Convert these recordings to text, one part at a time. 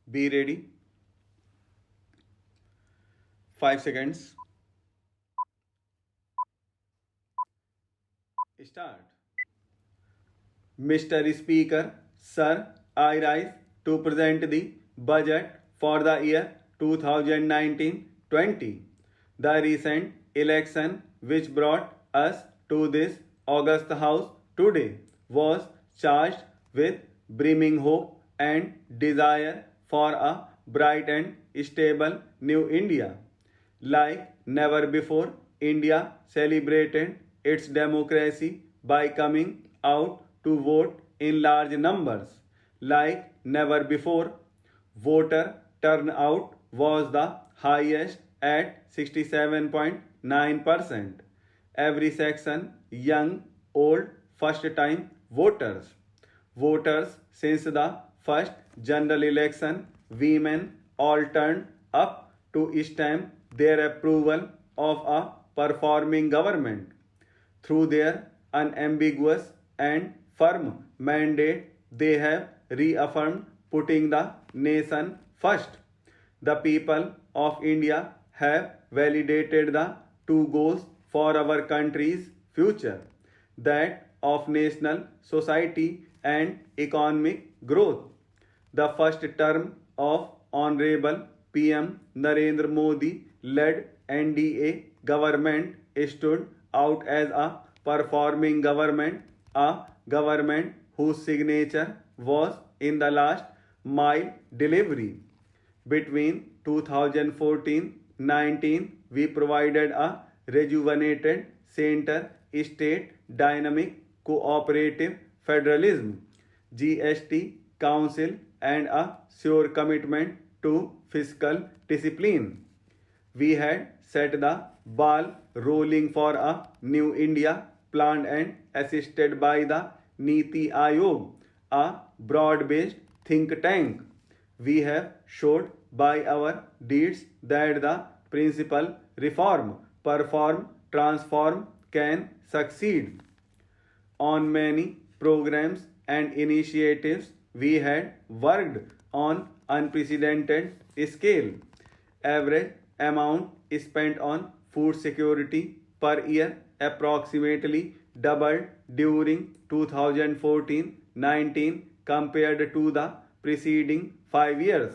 Be ready. 5 seconds. Start. Mr. Speaker, Sir, I rise to present the budget for the year 2019-20. The recent election which brought us to this august house today was charged with brimming hope and desire for a bright and stable new India. Like never before, India celebrated its democracy by coming out to vote in large numbers. Like never before, voter turnout was the highest at 67.9%. Every section, young, old, first time voters. Voters since the first general election, women all turned up to stamp their approval of a performing government. Through their unambiguous and firm mandate, they have reaffirmed putting the nation first. The people of India have validated the two goals for our country's future, that of national society and economic growth. The first term of Honorable PM Narendra Modi led NDA government stood out as a performing government, a government whose signature was in the last mile delivery. Between 2014-19, we provided a rejuvenated center state dynamic cooperative federalism, GST Council, and a sure commitment to fiscal discipline. We had set the ball rolling for a new India planned and assisted by the Niti Aayog, a broad based think tank. We have showed by our deeds that the principal reform, perform, transform can succeed. On many programs and initiatives, we had worked on unprecedented scale. Average amount spent on food security per year approximately doubled during 2014-19 compared to the preceding 5 years.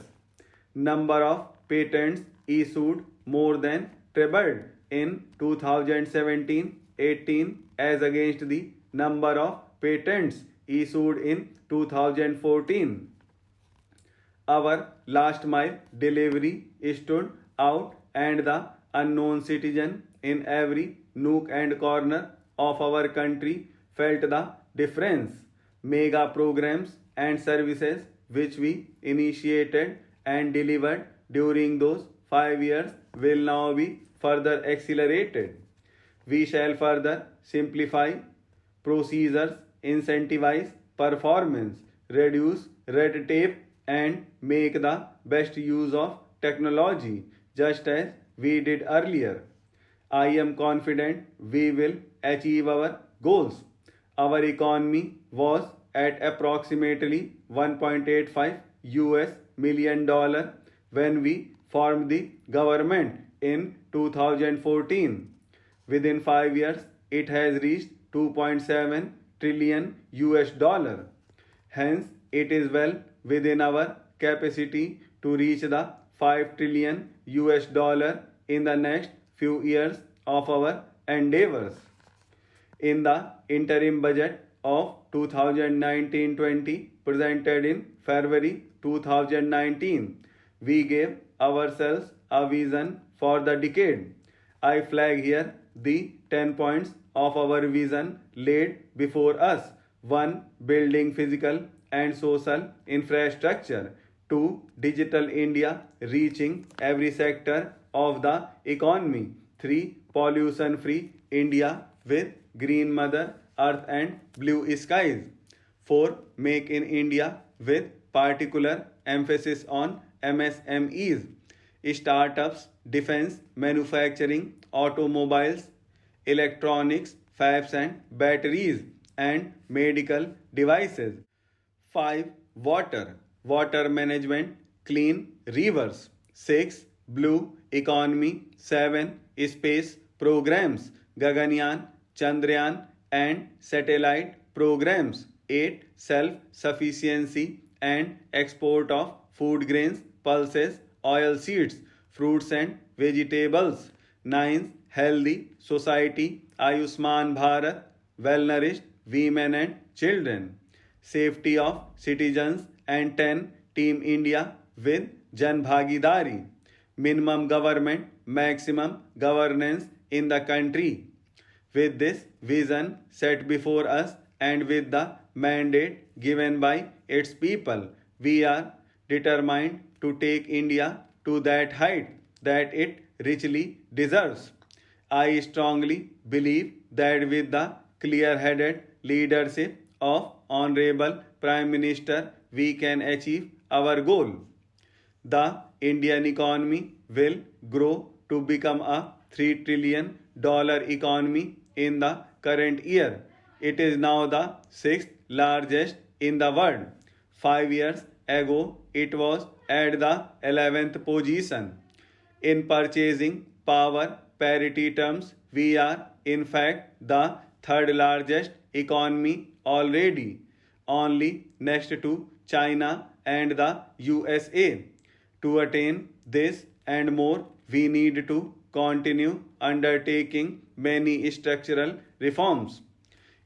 Number of patents issued more than trebled in 2017-18 as against the number of patents issued in 2014. Our last mile delivery stood out, and the unknown citizen in every nook and corner of our country felt the difference. Mega programs and services which we initiated and delivered during those 5 years will now be further accelerated. We shall further simplify procedures, incentivize performance, reduce red tape, and make the best use of technology, just as we did earlier. I am confident we will achieve our goals. Our economy was at approximately 1.85 US million dollar when we formed the government in 2014. Within 5 years, it has reached 2.7 trillion US dollar. Hence, it is well within our capacity to reach the 5 trillion US dollar in the next few years of our endeavors. In the interim budget of 2019-20 presented in February 2019, we gave ourselves a vision for the decade. I flag here the 10 points of our vision laid before us. 1. Building physical and social infrastructure. 2. Digital India reaching every sector of the economy. 3. Pollution free India with green mother earth and blue skies. 4. Make in India with particular emphasis on MSMEs, startups, defense, manufacturing, automobiles, electronics, fabs and batteries, and medical devices. 5. Water management, clean rivers. 6. Blue economy. 7. Space programs. Gaganyaan, Chandrayaan and satellite programs. 8. Self-sufficiency and export of food grains, pulses, oil seeds, fruits and vegetables. 9. Healthy society. Ayushman Bharat, well-nourished women and children. Safety of citizens. And 10. Team India with Jan Bhagidari. Minimum government, maximum governance in the country. With this vision set before us and with the mandate given by its people, we are determined to take India to that height that it richly deserves. I strongly believe that with the clear-headed leadership of Honorable Prime Minister, we can achieve our goal. The Indian economy will grow to become a $3 trillion economy in the current year. It is now the sixth largest in the world. 5 years ago, it was at the 11th position. In purchasing power parity terms, we are in fact the third largest economy already, only next to China and the USA. To attain this and more, we need to continue undertaking many structural reforms.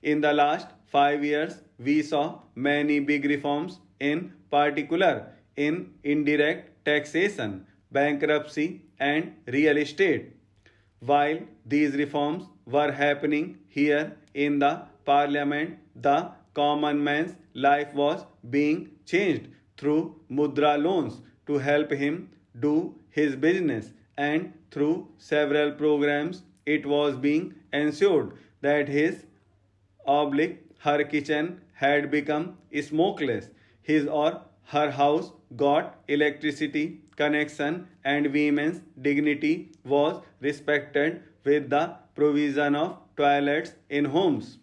In the last 5 years, we saw many big reforms, in particular in indirect taxation, bankruptcy, and real estate. While these reforms were happening here in the parliament, the common man's life was being changed through mudra loans to help him do his business, and through several programs it was being ensured that his her kitchen had become smokeless, his or her house got electricity connection, and women's dignity was respected with the provision of toilets in homes.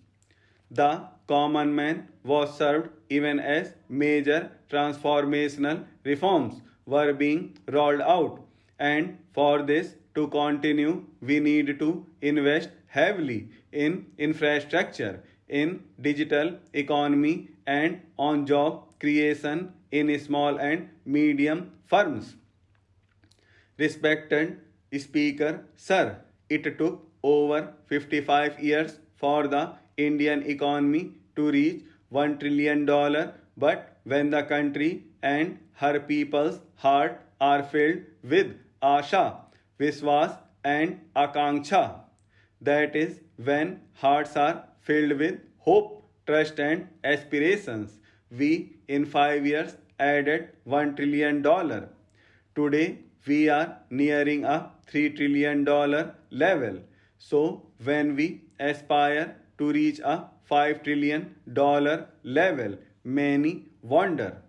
The common man was served even as major transformational reforms were being rolled out. And for this to continue, we need to invest heavily in infrastructure, in digital economy, and on job creation in small and medium firms. Respected Speaker, Sir, it took over 55 years for the Indian economy to reach $1 trillion, but when the country and her people's heart are filled with Asha, Viswas and Akanksha, that is when hearts are filled with hope, trust and aspirations, we in 5 years added $1 trillion. Today we are nearing a $3 trillion level. So when we aspire to reach a $5 trillion level, many wonder